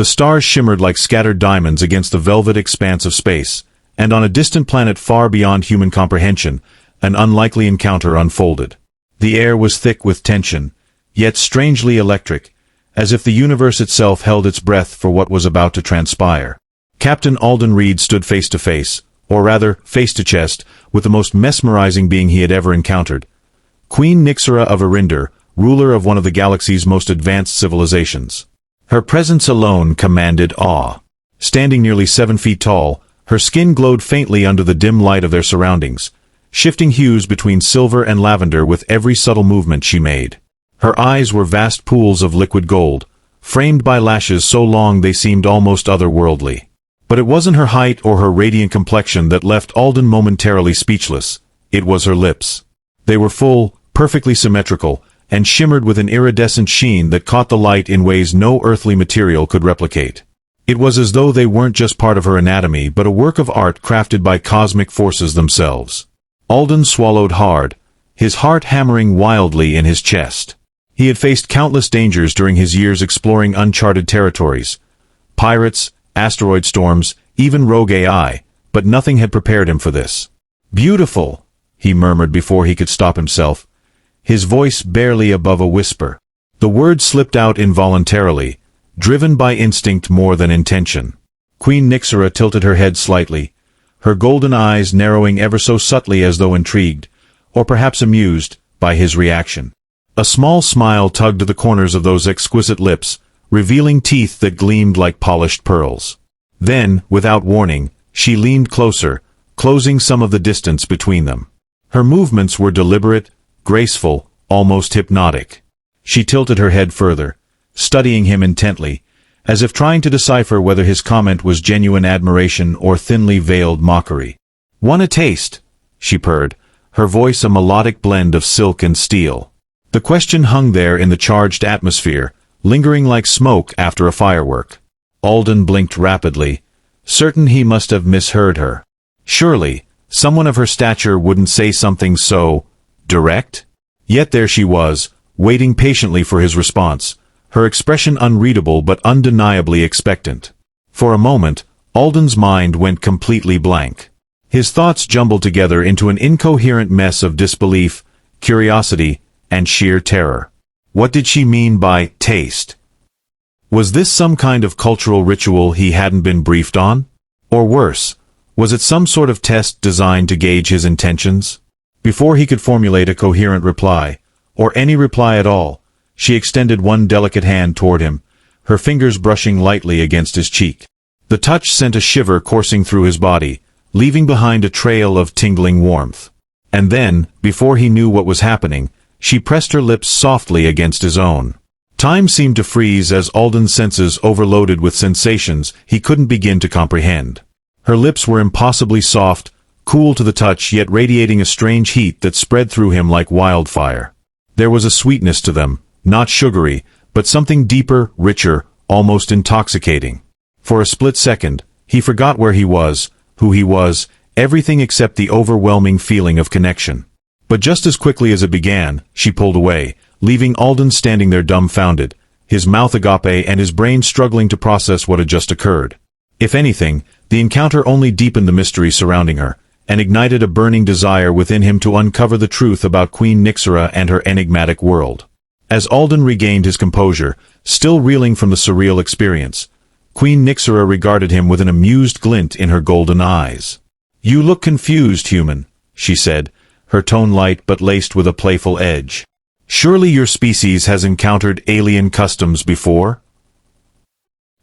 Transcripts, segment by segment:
The stars shimmered like scattered diamonds against the velvet expanse of space, and on a distant planet far beyond human comprehension, an unlikely encounter unfolded. The air was thick with tension, yet strangely electric, as if the universe itself held its breath for what was about to transpire. Captain Alden Reed stood face to face, or rather, face to chest, with the most mesmerizing being he had ever encountered. Queen Nixera of Erinder, ruler of one of the galaxy's most advanced civilizations. Her presence alone commanded awe. Standing nearly 7 feet tall, her skin glowed faintly under the dim light of their surroundings, shifting hues between silver and lavender with every subtle movement she made. Her eyes were vast pools of liquid gold, framed by lashes so long they seemed almost otherworldly. But it wasn't her height or her radiant complexion that left Alden momentarily speechless. It was her lips. They were full, perfectly symmetrical, and shimmered with an iridescent sheen that caught the light in ways no earthly material could replicate. It was as though they weren't just part of her anatomy but a work of art crafted by cosmic forces themselves. Alden swallowed hard, his heart hammering wildly in his chest. He had faced countless dangers during his years exploring uncharted territories. Pirates, asteroid storms, even rogue AI, but nothing had prepared him for this. "Beautiful," he murmured before he could stop himself, his voice barely above a whisper. The word slipped out involuntarily, driven by instinct more than intention. Queen Nixera tilted her head slightly, her golden eyes narrowing ever so subtly as though intrigued, or perhaps amused, by his reaction. A small smile tugged at the corners of those exquisite lips, revealing teeth that gleamed like polished pearls. Then, without warning, she leaned closer, closing some of the distance between them. Her movements were deliberate, graceful, almost hypnotic. She tilted her head further, studying him intently, as if trying to decipher whether his comment was genuine admiration or thinly veiled mockery. "Want a taste?" she purred, her voice a melodic blend of silk and steel. The question hung there in the charged atmosphere, lingering like smoke after a firework. Alden blinked rapidly, certain he must have misheard her. Surely, someone of her stature wouldn't say something so direct? Yet there she was, waiting patiently for his response, her expression unreadable but undeniably expectant. For a moment, Alden's mind went completely blank. His thoughts jumbled together into an incoherent mess of disbelief, curiosity, and sheer terror. What did she mean by taste? Was this some kind of cultural ritual he hadn't been briefed on? Or worse, was it some sort of test designed to gauge his intentions? Before he could formulate a coherent reply, or any reply at all, she extended one delicate hand toward him, her fingers brushing lightly against his cheek. The touch sent a shiver coursing through his body, leaving behind a trail of tingling warmth. And then, before he knew what was happening, she pressed her lips softly against his own. Time seemed to freeze as Alden's senses overloaded with sensations he couldn't begin to comprehend. Her lips were impossibly soft, cool to the touch yet radiating a strange heat that spread through him like wildfire. There was a sweetness to them, not sugary, but something deeper, richer, almost intoxicating. For a split second, he forgot where he was, who he was, everything except the overwhelming feeling of connection. But just as quickly as it began, she pulled away, leaving Alden standing there dumbfounded, his mouth agape and his brain struggling to process what had just occurred. If anything, the encounter only deepened the mystery surrounding her, and ignited a burning desire within him to uncover the truth about Queen Nixera and her enigmatic world. As Alden regained his composure, still reeling from the surreal experience, Queen Nixera regarded him with an amused glint in her golden eyes. "You look confused, human," she said, her tone light but laced with a playful edge. "Surely your species has encountered alien customs before?"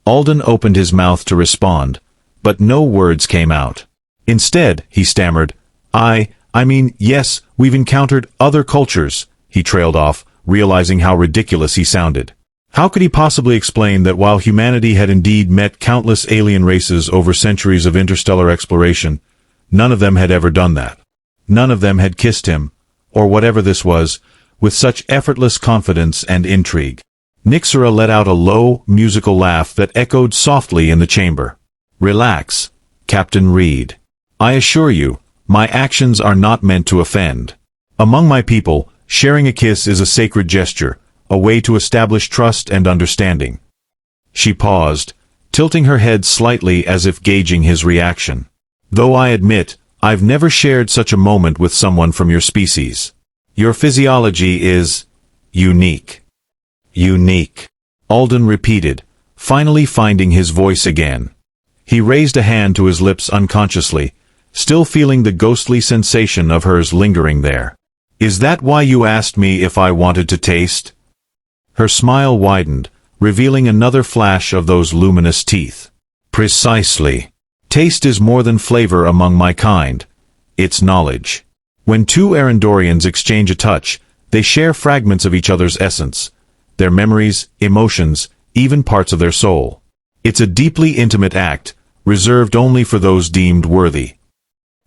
Alden opened his mouth to respond, but no words came out. Instead, he stammered, I mean, yes, we've encountered other cultures," he trailed off, realizing how ridiculous he sounded. How could he possibly explain that while humanity had indeed met countless alien races over centuries of interstellar exploration, none of them had ever done that? None of them had kissed him, or whatever this was, with such effortless confidence and intrigue. Nixera let out a low, musical laugh that echoed softly in the chamber. "Relax, Captain Reed. I assure you, my actions are not meant to offend. Among my people, sharing a kiss is a sacred gesture, a way to establish trust and understanding." She paused, tilting her head slightly as if gauging his reaction. Though I admit, I've never shared such a moment with someone from your species. Your physiology is unique. Unique, Alden repeated, finally finding his voice again. He raised a hand to his lips unconsciously, still feeling the ghostly sensation of hers lingering there. Is that why you asked me if I wanted to taste? Her smile widened, revealing another flash of those luminous teeth. Precisely. Taste is more than flavor among my kind. It's knowledge. When two Arendorians exchange a touch, they share fragments of each other's essence, their memories, emotions, even parts of their soul. It's a deeply intimate act, reserved only for those deemed worthy.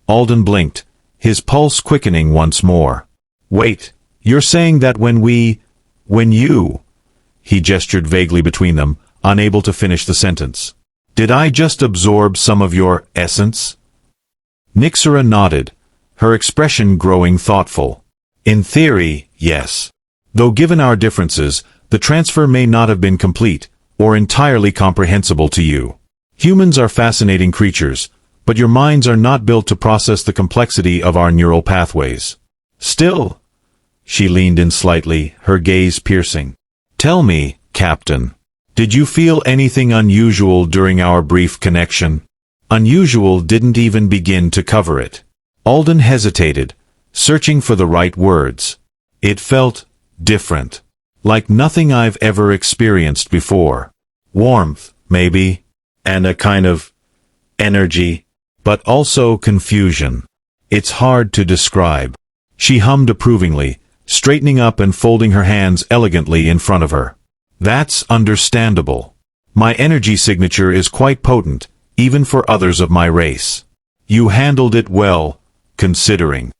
Alden blinked, his pulse quickening once more. Wait, you're saying that when you... He gestured vaguely between them, unable to finish the sentence. Did I just absorb some of your essence? Nyxera nodded, her expression growing thoughtful. In theory, yes. Though given our differences, the transfer may not have been complete, or entirely comprehensible to you. Humans are fascinating creatures, but your minds are not built to process the complexity of our neural pathways. Still, she leaned in slightly, her gaze piercing. Tell me, Captain, did you feel anything unusual during our brief connection? Unusual didn't even begin to cover it. Alden hesitated, searching for the right words. It felt different. Like nothing I've ever experienced before. Warmth, maybe, and a kind of energy, but also confusion. It's hard to describe. She hummed approvingly, straightening up and folding her hands elegantly in front of her. That's understandable. My energy signature is quite potent, even for others of my race. You handled it well, considering.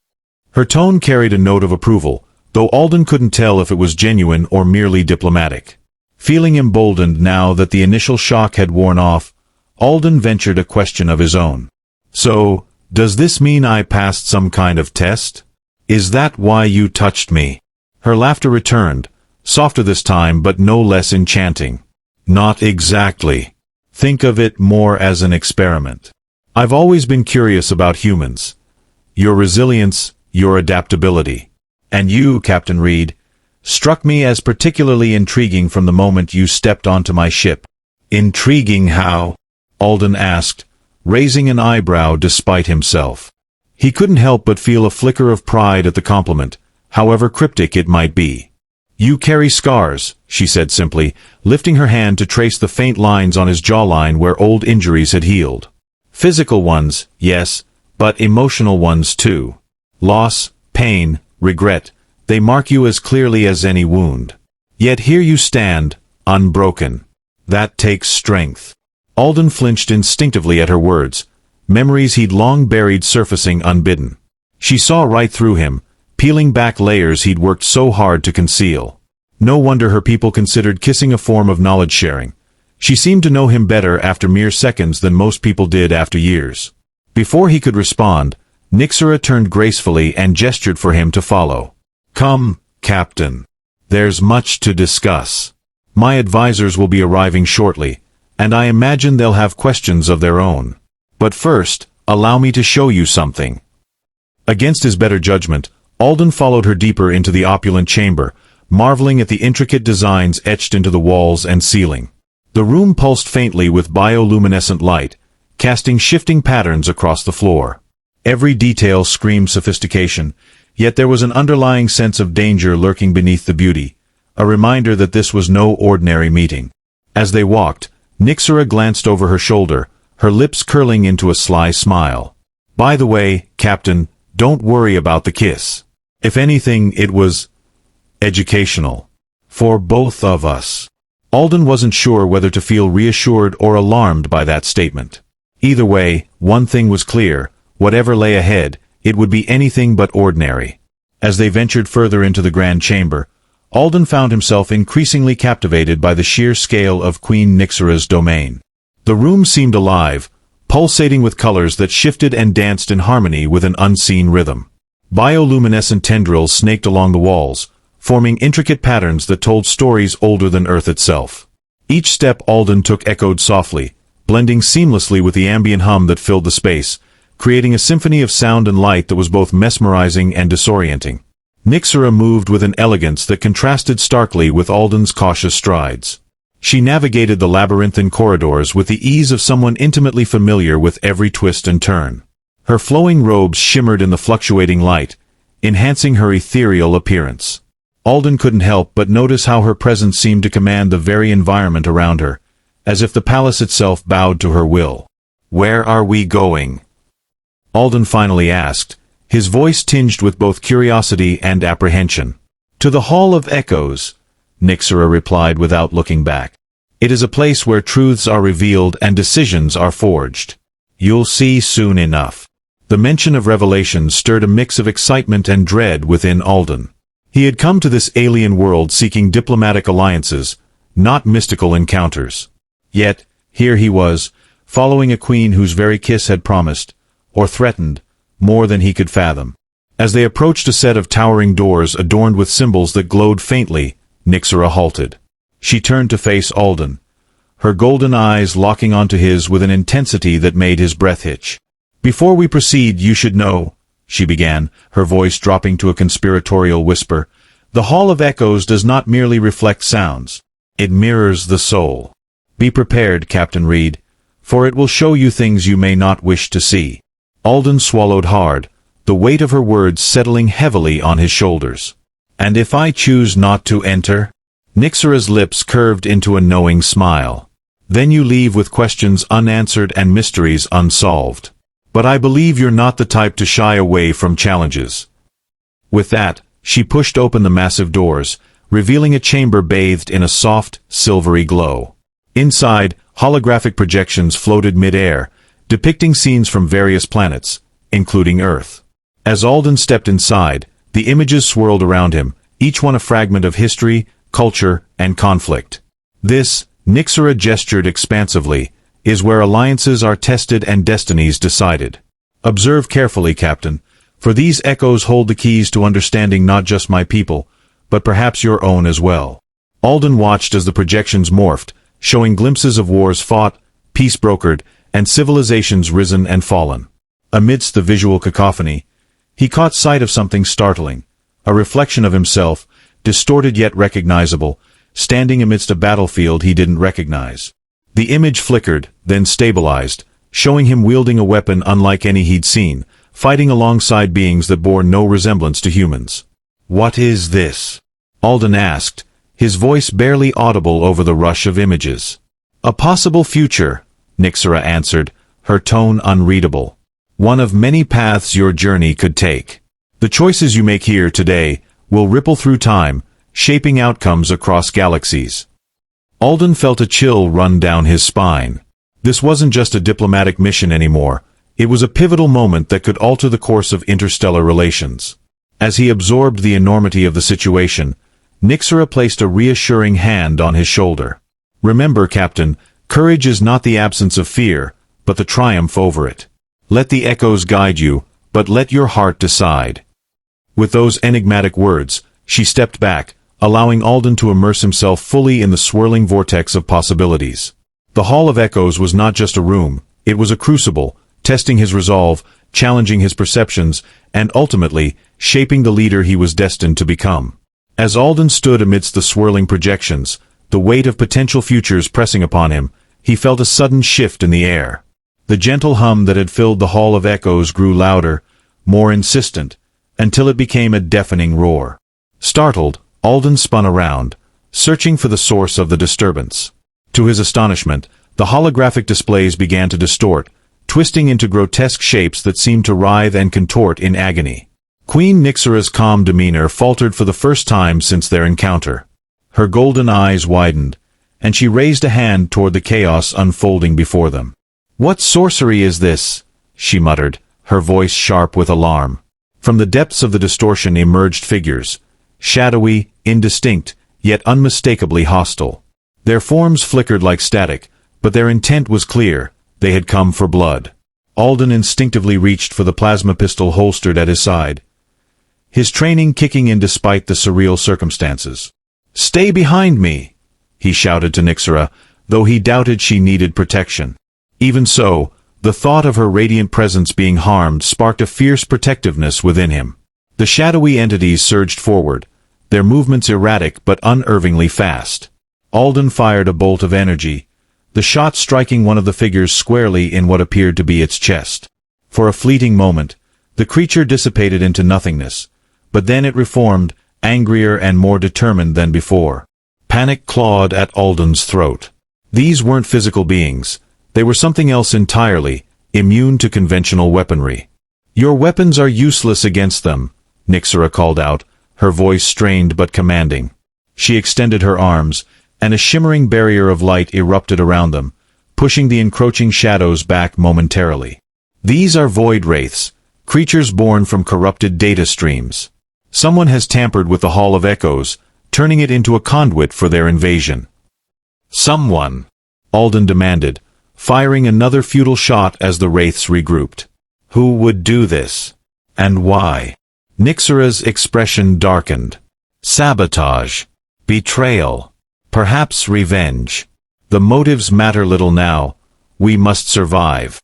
Her tone carried a note of approval, though Alden couldn't tell if it was genuine or merely diplomatic. Feeling emboldened now that the initial shock had worn off, Alden ventured a question of his own. So, does this mean I passed some kind of test? Is that why you touched me? Her laughter returned, softer this time but no less enchanting. Not exactly. Think of it more as an experiment. I've always been curious about humans. Your resilience, your adaptability. And you, Captain Reed, struck me as particularly intriguing from the moment you stepped onto my ship. Intriguing how? Alden asked, raising an eyebrow despite himself. He couldn't help but feel a flicker of pride at the compliment, however cryptic it might be. You carry scars, she said simply, lifting her hand to trace the faint lines on his jawline where old injuries had healed. Physical ones, yes, but emotional ones too. Loss, pain, regret, they mark you as clearly as any wound. Yet here you stand, unbroken. That takes strength. Alden flinched instinctively at her words, memories he'd long buried surfacing unbidden. She saw right through him, peeling back layers he'd worked so hard to conceal. No wonder her people considered kissing a form of knowledge sharing. She seemed to know him better after mere seconds than most people did after years. Before he could respond, Nyxera turned gracefully and gestured for him to follow. Come, Captain. There's much to discuss. My advisors will be arriving shortly, and I imagine they'll have questions of their own. But first, allow me to show you something. Against his better judgment, Alden followed her deeper into the opulent chamber, marveling at the intricate designs etched into the walls and ceiling. The room pulsed faintly with bioluminescent light, casting shifting patterns across the floor. Every detail screamed sophistication, yet there was an underlying sense of danger lurking beneath the beauty, a reminder that this was no ordinary meeting. As they walked, Nyxera glanced over her shoulder, her lips curling into a sly smile. By the way, Captain, don't worry about the kiss. If anything, it was educational. For both of us. Alden wasn't sure whether to feel reassured or alarmed by that statement. Either way, one thing was clear, whatever lay ahead, it would be anything but ordinary. As they ventured further into the grand chamber, Alden found himself increasingly captivated by the sheer scale of Queen Nyxera's domain. The room seemed alive, pulsating with colors that shifted and danced in harmony with an unseen rhythm. Bioluminescent tendrils snaked along the walls, forming intricate patterns that told stories older than Earth itself. Each step Alden took echoed softly, blending seamlessly with the ambient hum that filled the space, creating a symphony of sound and light that was both mesmerizing and disorienting. Nyxera moved with an elegance that contrasted starkly with Alden's cautious strides. She navigated the labyrinthine corridors with the ease of someone intimately familiar with every twist and turn. Her flowing robes shimmered in the fluctuating light, enhancing her ethereal appearance. Alden couldn't help but notice how her presence seemed to command the very environment around her, as if the palace itself bowed to her will. "Where are we going?" Alden finally asked, his voice tinged with both curiosity and apprehension. "To the Hall of Echoes," Nyxera replied without looking back. "It is a place where truths are revealed and decisions are forged. You'll see soon enough." The mention of revelations stirred a mix of excitement and dread within Alden. He had come to this alien world seeking diplomatic alliances, not mystical encounters. Yet, here he was, following a queen whose very kiss had promised, or threatened, more than he could fathom. As they approached a set of towering doors adorned with symbols that glowed faintly, Nyxera halted. She turned to face Alden, her golden eyes locking onto his with an intensity that made his breath hitch. "Before we proceed, you should know," she began, her voice dropping to a conspiratorial whisper, "the Hall of Echoes does not merely reflect sounds. It mirrors the soul. Be prepared, Captain Reed, for it will show you things you may not wish to see." Alden swallowed hard, the weight of her words settling heavily on his shoulders. "And if I choose not to enter?" Nyxera's lips curved into a knowing smile. "Then you leave with questions unanswered and mysteries unsolved. But I believe you're not the type to shy away from challenges." With that, she pushed open the massive doors, revealing a chamber bathed in a soft, silvery glow. Inside, holographic projections floated mid-air, depicting scenes from various planets, including Earth. As Alden stepped inside, the images swirled around him, each one a fragment of history, culture, and conflict. "This," Nyxera gestured expansively, "is where alliances are tested and destinies decided. Observe carefully, Captain, for these echoes hold the keys to understanding not just my people, but perhaps your own as well." Alden watched as the projections morphed, showing glimpses of wars fought, peace brokered, and civilizations risen and fallen. Amidst the visual cacophony, he caught sight of something startling, a reflection of himself, distorted yet recognizable, standing amidst a battlefield he didn't recognize. The image flickered, then stabilized, showing him wielding a weapon unlike any he'd seen, fighting alongside beings that bore no resemblance to humans. "What is this?" Alden asked, his voice barely audible over the rush of images. "A possible future," Nyxera answered, her tone unreadable. "One of many paths your journey could take. The choices you make here today will ripple through time, shaping outcomes across galaxies." Alden felt a chill run down his spine. This wasn't just a diplomatic mission anymore, it was a pivotal moment that could alter the course of interstellar relations. As he absorbed the enormity of the situation, Nyxera placed a reassuring hand on his shoulder. "Remember, Captain, courage is not the absence of fear, but the triumph over it. Let the echoes guide you, but let your heart decide." With those enigmatic words, she stepped back, allowing Alden to immerse himself fully in the swirling vortex of possibilities. The Hall of Echoes was not just a room, it was a crucible, testing his resolve, challenging his perceptions, and ultimately, shaping the leader he was destined to become. As Alden stood amidst the swirling projections, the weight of potential futures pressing upon him, he felt a sudden shift in the air. The gentle hum that had filled the Hall of Echoes grew louder, more insistent, until it became a deafening roar. Startled, Alden spun around, searching for the source of the disturbance. To his astonishment, the holographic displays began to distort, twisting into grotesque shapes that seemed to writhe and contort in agony. Queen Nyxera's calm demeanor faltered for the first time since their encounter. Her golden eyes widened, and she raised a hand toward the chaos unfolding before them. "What sorcery is this?" she muttered, her voice sharp with alarm. From the depths of the distortion emerged figures, shadowy, indistinct, yet unmistakably hostile. Their forms flickered like static, but their intent was clear. They had come for blood. Alden instinctively reached for the plasma pistol holstered at his side, his training kicking in despite the surreal circumstances. "Stay behind me!" he shouted to Nyxera, though he doubted she needed protection. Even so, the thought of her radiant presence being harmed sparked a fierce protectiveness within him. The shadowy entities surged forward, their movements erratic but unervingly fast. Alden fired a bolt of energy, the shot striking one of the figures squarely in what appeared to be its chest. For a fleeting moment, the creature dissipated into nothingness, but then it reformed, angrier and more determined than before. Panic clawed at Alden's throat. These weren't physical beings. They were something else entirely, immune to conventional weaponry. "Your weapons are useless against them," Nyxera called out, her voice strained but commanding. She extended her arms, and a shimmering barrier of light erupted around them, pushing the encroaching shadows back momentarily. "These are void wraiths, creatures born from corrupted data streams. Someone has tampered with the Hall of Echoes, turning it into a conduit for their invasion." "Someone," Alden demanded, firing another futile shot as the wraiths regrouped. "Who would do this? And why?" Nyxera's expression darkened. "Sabotage. Betrayal. Perhaps revenge. The motives matter little now. We must survive."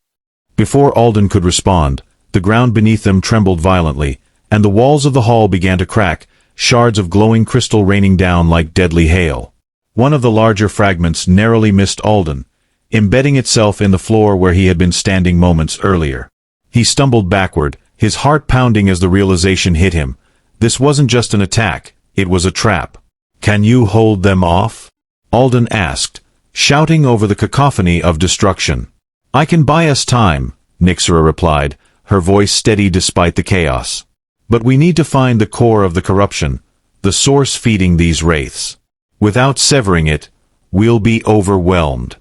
Before Alden could respond, the ground beneath them trembled violently, and the walls of the hall began to crack, shards of glowing crystal raining down like deadly hail. One of the larger fragments narrowly missed Alden, embedding itself in the floor where he had been standing moments earlier. He stumbled backward, his heart pounding as the realization hit him. This wasn't just an attack, it was a trap. "Can you hold them off?" Alden asked, shouting over the cacophony of destruction. "I can buy us time," Nyxera replied, her voice steady despite the chaos. "But we need to find the core of the corruption, the source feeding these wraiths. Without severing it, we'll be overwhelmed."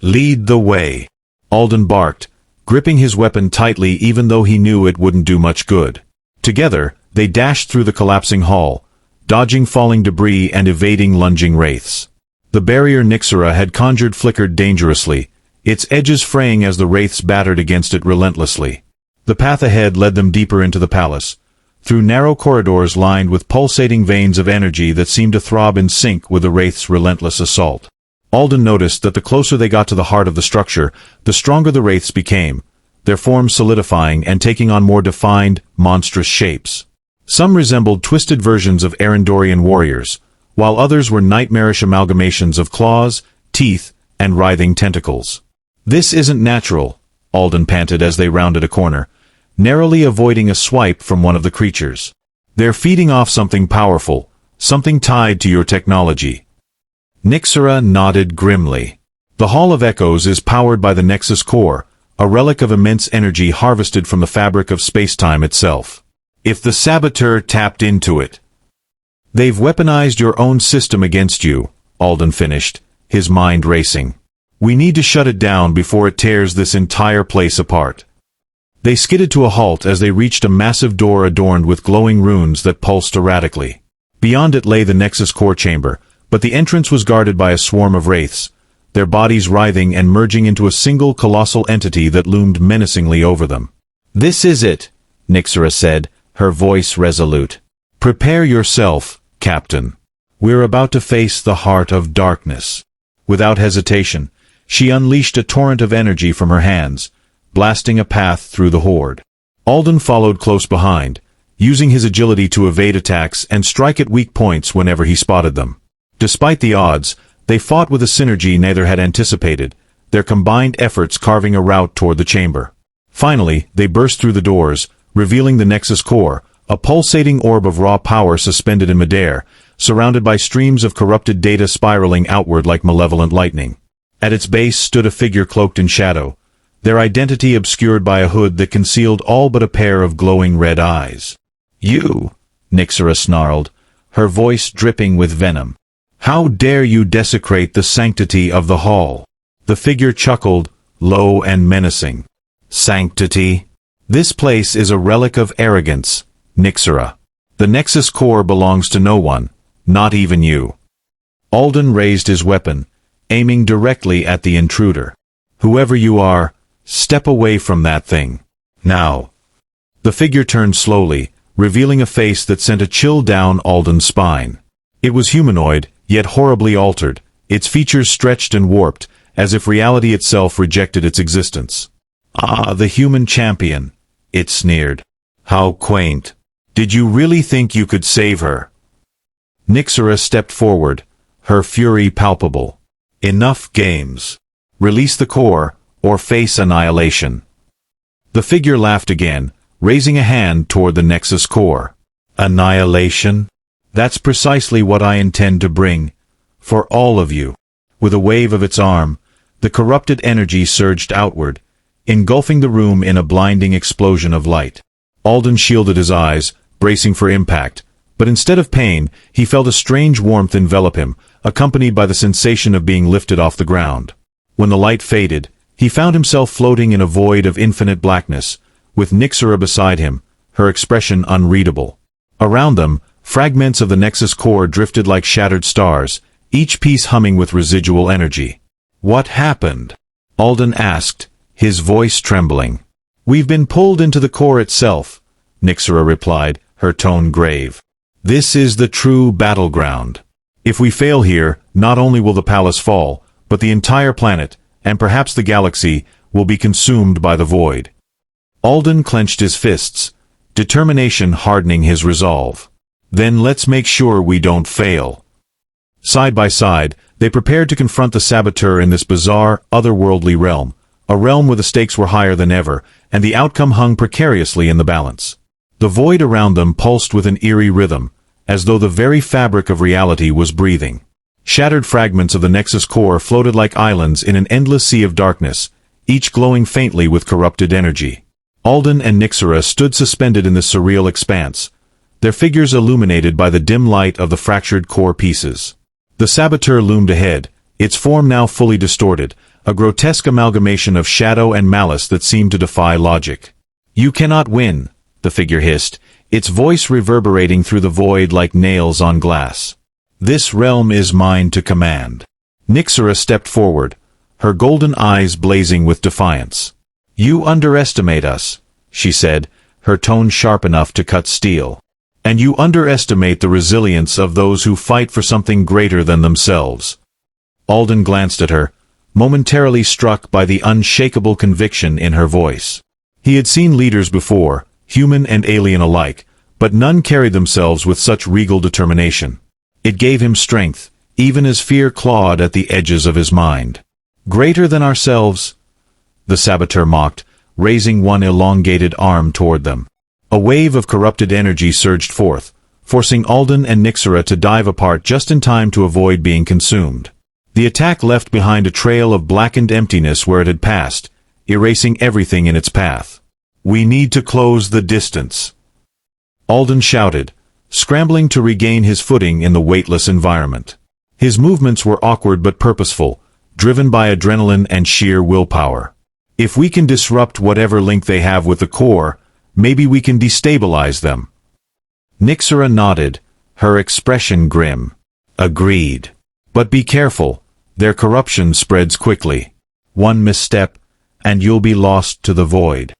"Lead the way," Alden barked, gripping his weapon tightly even though he knew it wouldn't do much good. Together, they dashed through the collapsing hall, dodging falling debris and evading lunging wraiths. The barrier Nyxera had conjured flickered dangerously, its edges fraying as the wraiths battered against it relentlessly. The path ahead led them deeper into the palace, through narrow corridors lined with pulsating veins of energy that seemed to throb in sync with the wraiths' relentless assault. Alden noticed that the closer they got to the heart of the structure, the stronger the wraiths became, their forms solidifying and taking on more defined, monstrous shapes. Some resembled twisted versions of Arendorian warriors, while others were nightmarish amalgamations of claws, teeth, and writhing tentacles. "This isn't natural," Alden panted as they rounded a corner, narrowly avoiding a swipe from one of the creatures. "They're feeding off something powerful, something tied to your technology." Nyxera nodded grimly. "The Hall of Echoes is powered by the Nexus core, a relic of immense energy harvested from the fabric of space-time itself. If the sabotur tapped into it..." "They've weaponized your own system against you," Alden finished, his mind racing. "We need to shut it down before it tears this entire place apart." They skidded to a halt as they reached a massive door adorned with glowing runes that pulsed erratically. Beyond it lay the Nexus core chamber, but the entrance was guarded by a swarm of wraiths, their bodies writhing and merging into a single colossal entity that loomed menacingly over them. "This is it," Nyxera said, her voice resolute. "Prepare yourself, Captain. We're about to face the heart of darkness." Without hesitation, she unleashed a torrent of energy from her hands, blasting a path through the horde. Alden followed close behind, using his agility to evade attacks and strike at weak points whenever he spotted them. Despite the odds, they fought with a synergy neither had anticipated, their combined efforts carving a route toward the chamber. Finally, they burst through the doors, revealing the Nexus core, a pulsating orb of raw power suspended in midair, surrounded by streams of corrupted data spiraling outward like malevolent lightning. At its base stood a figure cloaked in shadow, their identity obscured by a hood that concealed all but a pair of glowing red eyes. "You," Nyxera snarled, her voice dripping with venom. "How dare you desecrate the sanctity of the hall?" The figure chuckled, low and menacing. "Sanctity? This place is a relic of arrogance, Nyxera. The Nexus core belongs to no one, not even you." Alden raised his weapon, aiming directly at the intruder. "Whoever you are, step away from that thing. Now." The figure turned slowly, revealing a face that sent a chill down Alden's spine. It was humanoid, yet horribly altered, its features stretched and warped, as if reality itself rejected its existence. "Ah, the human champion," it sneered. "How quaint. Did you really think you could save her?" Nyxera stepped forward, her fury palpable. "Enough games. Release the core, or face annihilation." The figure laughed again, raising a hand toward the Nexus core. "Annihilation? That's precisely what I intend to bring. For all of you." With a wave of its arm, the corrupted energy surged outward, engulfing the room in a blinding explosion of light. Alden shielded his eyes, bracing for impact, but instead of pain, he felt a strange warmth envelop him, accompanied by the sensation of being lifted off the ground. When the light faded, he found himself floating in a void of infinite blackness, with Nyxera beside him, her expression unreadable. Around them, fragments of the Nexus core drifted like shattered stars, each piece humming with residual energy. "What happened?" Alden asked, his voice trembling. "We've been pulled into the core itself," Nyxera replied, her tone grave. "This is the true battleground. If we fail here, not only will the palace fall, but the entire planet, and perhaps the galaxy, will be consumed by the void." Alden clenched his fists, determination hardening his resolve. "Then let's make sure we don't fail." Side by side, they prepared to confront the saboteur in this bizarre, otherworldly realm, a realm where the stakes were higher than ever, and the outcome hung precariously in the balance. The void around them pulsed with an eerie rhythm, as though the very fabric of reality was breathing. Shattered fragments of the Nexus core floated like islands in an endless sea of darkness, each glowing faintly with corrupted energy. Alden and Nyxera stood suspended in this surreal expanse, their figures illuminated by the dim light of the fractured core pieces. The saboteur loomed ahead, its form now fully distorted, a grotesque amalgamation of shadow and malice that seemed to defy logic. "You cannot win," the figure hissed, its voice reverberating through the void like nails on glass. "This realm is mine to command." Nyxera stepped forward, her golden eyes blazing with defiance. "You underestimate us," she said, her tone sharp enough to cut steel. "And you underestimate the resilience of those who fight for something greater than themselves." Alden glanced at her, momentarily struck by the unshakable conviction in her voice. He had seen leaders before, human and alien alike, but none carried themselves with such regal determination. It gave him strength, even as fear clawed at the edges of his mind. "Greater than ourselves?" the saboteur mocked, raising one elongated arm toward them. A wave of corrupted energy surged forth, forcing Alden and Nyxera to dive apart just in time to avoid being consumed. The attack left behind a trail of blackened emptiness where it had passed, erasing everything in its path. "We need to close the distance," Alden shouted, scrambling to regain his footing in the weightless environment. His movements were awkward but purposeful, driven by adrenaline and sheer willpower. "If we can disrupt whatever link they have with the core, maybe we can destabilize them." Nyxera nodded, her expression grim. "Agreed. But be careful, their corruption spreads quickly. One misstep, and you'll be lost to the void."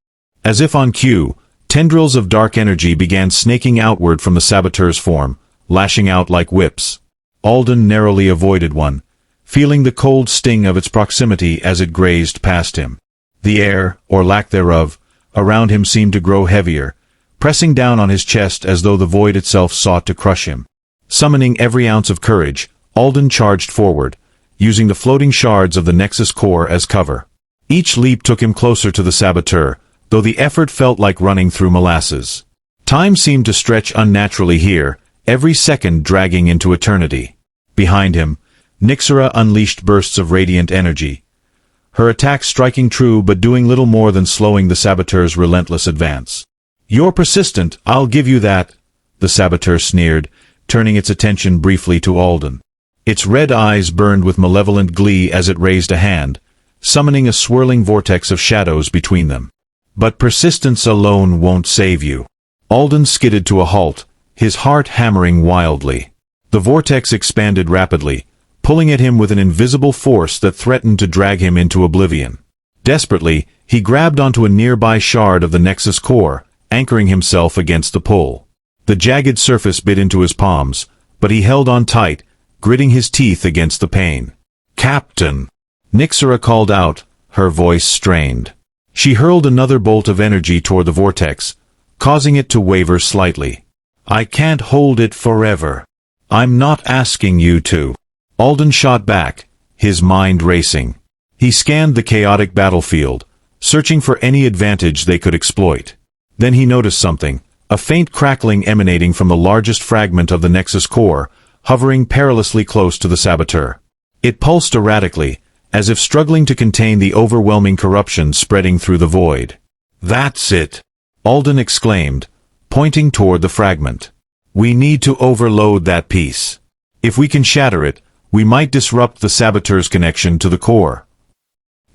As if on cue, tendrils of dark energy began snaking outward from the saboteur's form, lashing out like whips. Alden narrowly avoided one, feeling the cold sting of its proximity as it grazed past him. The air, or lack thereof, around him seemed to grow heavier, pressing down on his chest as though the void itself sought to crush him. Summoning every ounce of courage, Alden charged forward, using the floating shards of the Nexus core as cover. Each leap took him closer to the saboteur, though the effort felt like running through molasses. Time seemed to stretch unnaturally here, every second dragging into eternity. Behind him, Nyxera unleashed bursts of radiant energy, her attacks striking true but doing little more than slowing the saboteur's relentless advance. "You're persistent, I'll give you that," the saboteur sneered, turning its attention briefly to Alden. Its red eyes burned with malevolent glee as it raised a hand, summoning a swirling vortex of shadows between them. "But persistence alone won't save you." Alden skidded to a halt, his heart hammering wildly. The vortex expanded rapidly, pulling at him with an invisible force that threatened to drag him into oblivion. Desperately, he grabbed onto a nearby shard of the Nexus core, anchoring himself against the pull. The jagged surface bit into his palms, but he held on tight, gritting his teeth against the pain. "Captain!" Nixera called out, her voice strained. She hurled another bolt of energy toward the vortex, causing it to waver slightly. I can't hold it forever. I'm not asking you to. Alden shot back, his mind racing. He scanned the chaotic battlefield, searching for any advantage they could exploit. Then he noticed something, a faint crackling emanating from the largest fragment of the nexus core, hovering perilously close to the saboteur. It pulsed erratically, as if struggling to contain the overwhelming corruption spreading through the void. That's it! Alden exclaimed, pointing toward the fragment. We need to overload that piece. If we can shatter it, we might disrupt the saboteur's connection to the core.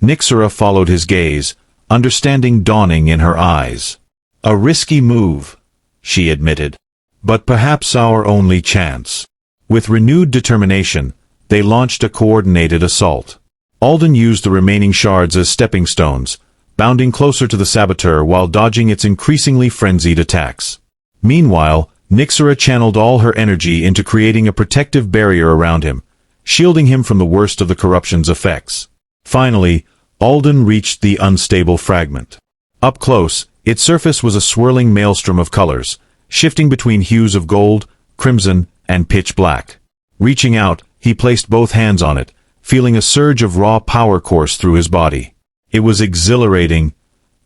Nixera followed his gaze, understanding dawning in her eyes. A risky move, she admitted. But perhaps our only chance. With renewed determination, they launched a coordinated assault. Alden used the remaining shards as stepping stones, bounding closer to the saboteur while dodging its increasingly frenzied attacks. Meanwhile, Nixera channeled all her energy into creating a protective barrier around him, shielding him from the worst of the corruption's effects. Finally, Alden reached the unstable fragment. Up close, its surface was a swirling maelstrom of colors, shifting between hues of gold, crimson, and pitch black. Reaching out, he placed both hands on it, feeling a surge of raw power course through his body. It was exhilarating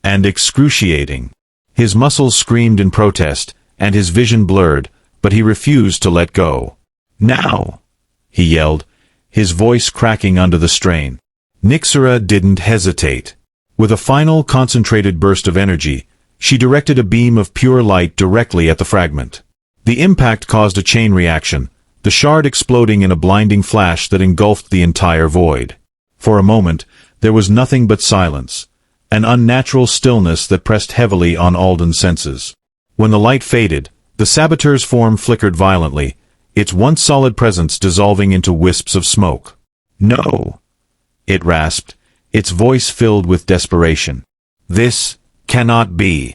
and excruciating. His muscles screamed in protest, and his vision blurred, but he refused to let go. Now! He yelled, his voice cracking under the strain. Nixera didn't hesitate. With a final concentrated burst of energy, she directed a beam of pure light directly at the fragment. The impact caused a chain reaction, the shard exploding in a blinding flash that engulfed the entire void. For a moment, there was nothing but silence, an unnatural stillness that pressed heavily on Alden's senses. When the light faded, the saboteur's form flickered violently, its once solid presence dissolving into wisps of smoke. No! It rasped, its voice filled with desperation. This cannot be.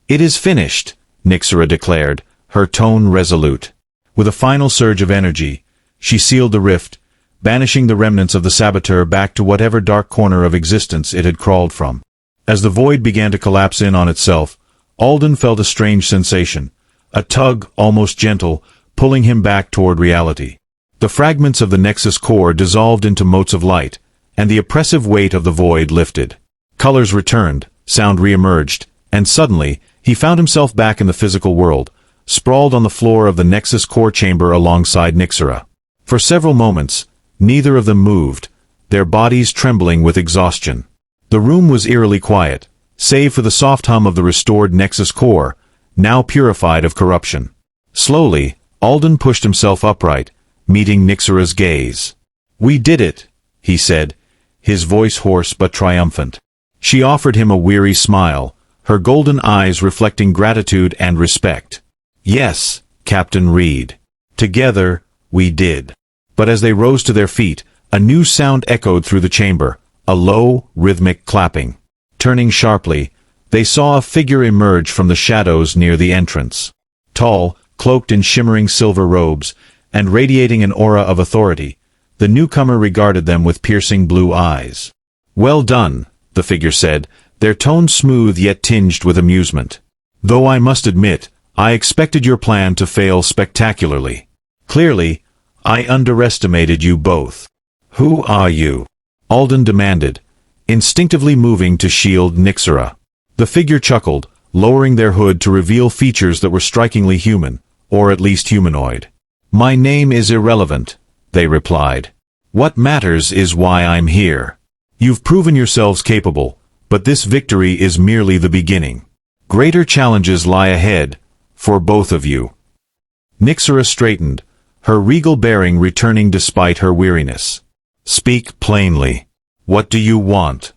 It is finished, Nixera declared, her tone resolute. With a final surge of energy, she sealed the rift, banishing the remnants of the saboteur back to whatever dark corner of existence it had crawled from. As the void began to collapse in on itself, Alden felt a strange sensation, a tug, almost gentle, pulling him back toward reality. The fragments of the nexus core dissolved into motes of light, and the oppressive weight of the void lifted. Colors returned, sound re-emerged, and suddenly, he found himself back in the physical world, sprawled on the floor of the nexus core chamber alongside Nixera. For several moments, neither of them moved, their bodies trembling with exhaustion. The room was eerily quiet, save for the soft hum of the restored nexus core, now purified of corruption. Slowly, Alden pushed himself upright, meeting Nixera's gaze. We did it, he said, his voice hoarse but triumphant. She offered him a weary smile, her golden eyes reflecting gratitude and respect. Yes, Captain Reed. Together, we did. But as they rose to their feet, a new sound echoed through the chamber, a low, rhythmic clapping. Turning sharply, they saw a figure emerge from the shadows near the entrance. Tall, cloaked in shimmering silver robes, and radiating an aura of authority, the newcomer regarded them with piercing blue eyes. Well done, the figure said, their tone smooth yet tinged with amusement. Though I must admit, I expected your plan to fail spectacularly. Clearly, I underestimated you both. Who are you? Alden demanded, instinctively moving to shield Nixera. The figure chuckled, lowering their hood to reveal features that were strikingly human, or at least humanoid. My name is irrelevant, they replied. What matters is why I'm here. You've proven yourselves capable, but this victory is merely the beginning. Greater challenges lie ahead, for both of you. Nixera straightened, her regal bearing returning despite her weariness. Speak plainly. What do you want?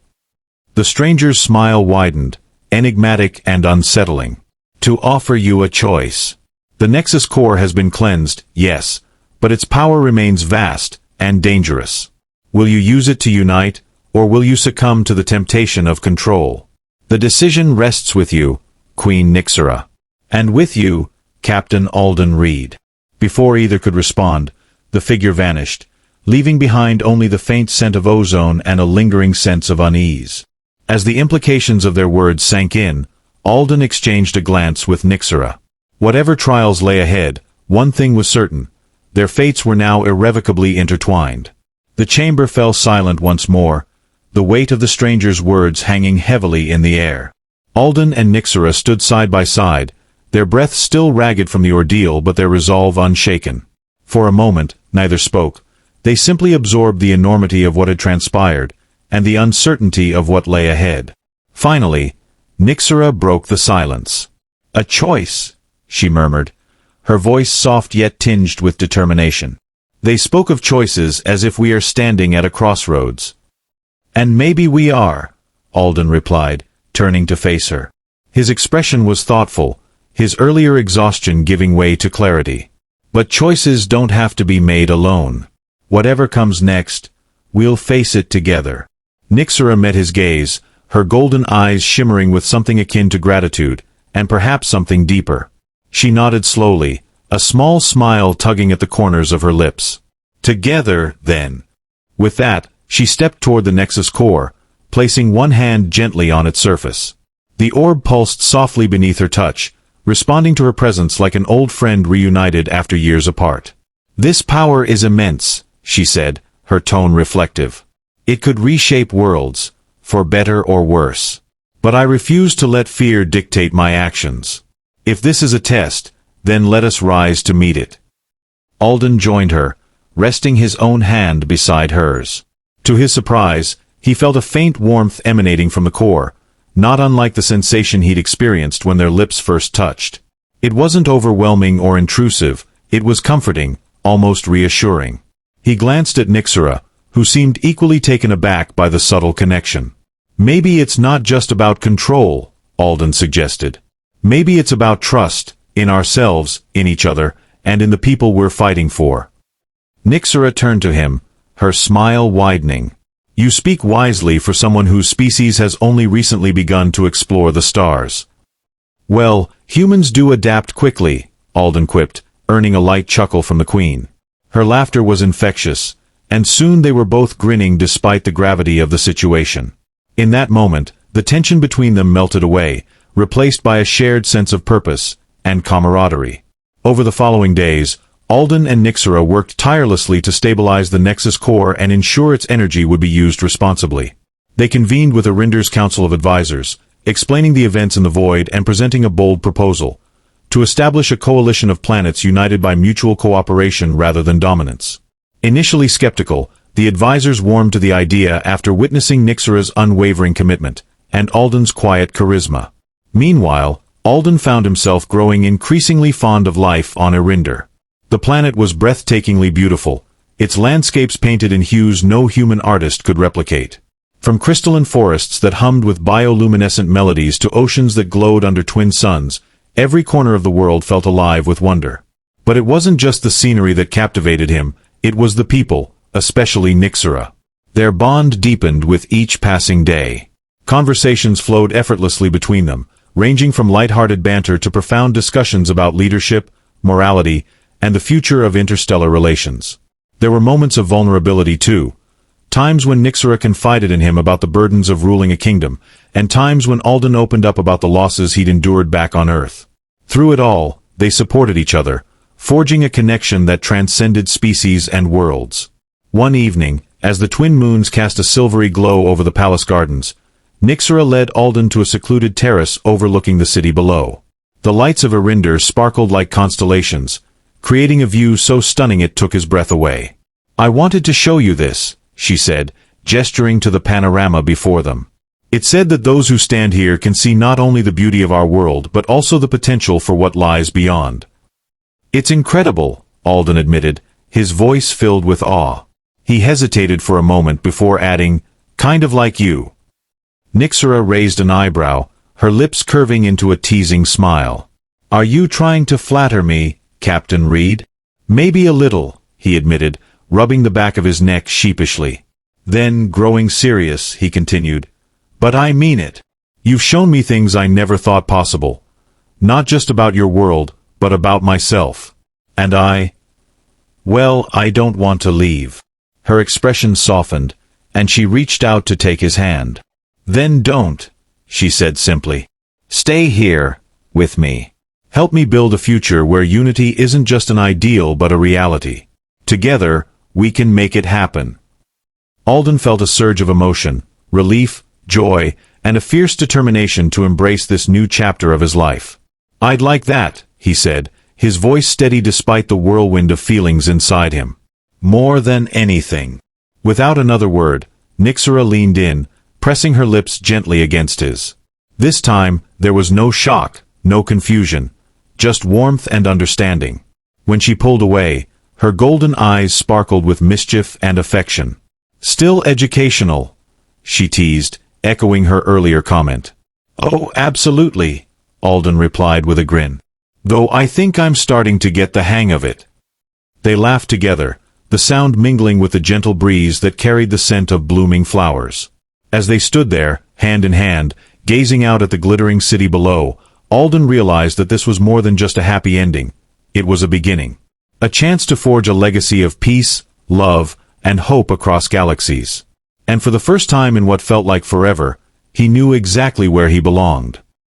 The stranger's smile widened, enigmatic and unsettling. To offer you a choice. The Nexus core has been cleansed, yes, but its power remains vast and dangerous. Will you use it to unite, or will you succumb to the temptation of control? The decision rests with you, Queen Nixera. And with you, Captain Alden Reed. Before either could respond, the figure vanished, leaving behind only the faint scent of ozone and a lingering sense of unease. As the implications of their words sank in, Alden exchanged a glance with Nyxera. Whatever trials lay ahead, one thing was certain: their fates were now irrevocably intertwined. The chamber fell silent once more, the weight of the stranger's words hanging heavily in the air. Alden and Nyxera stood side by side, their breath still ragged from the ordeal but their resolve unshaken. For a moment, neither spoke. They simply absorbed the enormity of what had transpired, and the uncertainty of what lay ahead. Finally, Nyxera broke the silence. "A choice," she murmured, her voice soft yet tinged with determination. "They spoke of choices as if we are standing at a crossroads." "And maybe we are," Alden replied, turning to face her. His expression was thoughtful, his earlier exhaustion giving way to clarity. "But choices don't have to be made alone. Whatever comes next, we'll face it together." Nyxera met his gaze, her golden eyes shimmering with something akin to gratitude, and perhaps something deeper. She nodded slowly, a small smile tugging at the corners of her lips. "Together, then." With that, she stepped toward the nexus core, placing one hand gently on its surface. The orb pulsed softly beneath her touch, responding to her presence like an old friend reunited after years apart. "This power is immense," she said, her tone reflective. "It could reshape worlds, for better or worse. But I refuse to let fear dictate my actions. If this is a test, then let us rise to meet it." Alden joined her, resting his own hand beside hers. To his surprise, he felt a faint warmth emanating from the core, not unlike the sensation he'd experienced when their lips first touched. It wasn't overwhelming or intrusive, it was comforting, almost reassuring. He glanced at Nyxera, who seemed equally taken aback by the subtle connection. "Maybe it's not just about control," Alden suggested. "Maybe it's about trust, in ourselves, in each other, and in the people we're fighting for." Nyxera turned to him, her smile widening. "You speak wisely for someone whose species has only recently begun to explore the stars." "Well, humans do adapt quickly," Alden quipped, earning a light chuckle from the Queen. Her laughter was infectious, and soon they were both grinning despite the gravity of the situation. In that moment, the tension between them melted away, replaced by a shared sense of purpose and camaraderie. Over the following days, Alden and Nyxera worked tirelessly to stabilize the Nexus core and ensure its energy would be used responsibly. They convened with Arinder's Council of Advisors, explaining the events in the void and presenting a bold proposal: to establish a coalition of planets united by mutual cooperation rather than dominance. Initially skeptical, the advisors warmed to the idea after witnessing Nyxera's unwavering commitment, and Alden's quiet charisma. Meanwhile, Alden found himself growing increasingly fond of life on Arinder. The planet was breathtakingly beautiful, its landscapes painted in hues no human artist could replicate. From crystalline forests that hummed with bioluminescent melodies to oceans that glowed under twin suns, every corner of the world felt alive with wonder. But it wasn't just the scenery that captivated him, it was the people, especially Nyxera. Their bond deepened with each passing day. Conversations flowed effortlessly between them, ranging from light-hearted banter to profound discussions about leadership, morality, and the future of interstellar relations. There were moments of vulnerability too. Times when Nyxera confided in him about the burdens of ruling a kingdom, and times when Alden opened up about the losses he'd endured back on Earth. Through it all, they supported each other, forging a connection that transcended species and worlds. One evening, as the twin moons cast a silvery glow over the palace gardens, Nyxera led Alden to a secluded terrace overlooking the city below. The lights of Arinder sparkled like constellations, creating a view so stunning it took his breath away. "I wanted to show you this," she said, gesturing to the panorama before them. "It said that those who stand here can see not only the beauty of our world but also the potential for what lies beyond." "It's incredible," Alden admitted, his voice filled with awe. He hesitated for a moment before adding, "Kind of like you." Nyxera raised an eyebrow, her lips curving into a teasing smile. "Are you trying to flatter me, Captain Reed?" "Maybe a little," he admitted, rubbing the back of his neck sheepishly. Then, growing serious, he continued, "But I mean it. You've shown me things I never thought possible. Not just about your world, but about myself. And well, I don't want to leave." Her expression softened, and she reached out to take his hand. "Then don't," she said simply. "Stay here, with me. Help me build a future where unity isn't just an ideal but a reality. Together, we can make it happen." Alden felt a surge of emotion, relief, joy, and a fierce determination to embrace this new chapter of his life. "I'd like that," he said, his voice steady despite the whirlwind of feelings inside him. "More than anything." Without another word, Nixera leaned in, pressing her lips gently against his. This time, there was no shock, no confusion, just warmth and understanding. When she pulled away, her golden eyes sparkled with mischief and affection. "Still educational," she teased, echoing her earlier comment. "Oh, absolutely," Alden replied with a grin. "Though I think I'm starting to get the hang of it." They laughed together, the sound mingling with the gentle breeze that carried the scent of blooming flowers. As they stood there, hand in hand, gazing out at the glittering city below, Alden realized that this was more than just a happy ending. It was a beginning. A chance to forge a legacy of peace, love, and hope across galaxies. And for the first time in what felt like forever, he knew exactly where he belonged.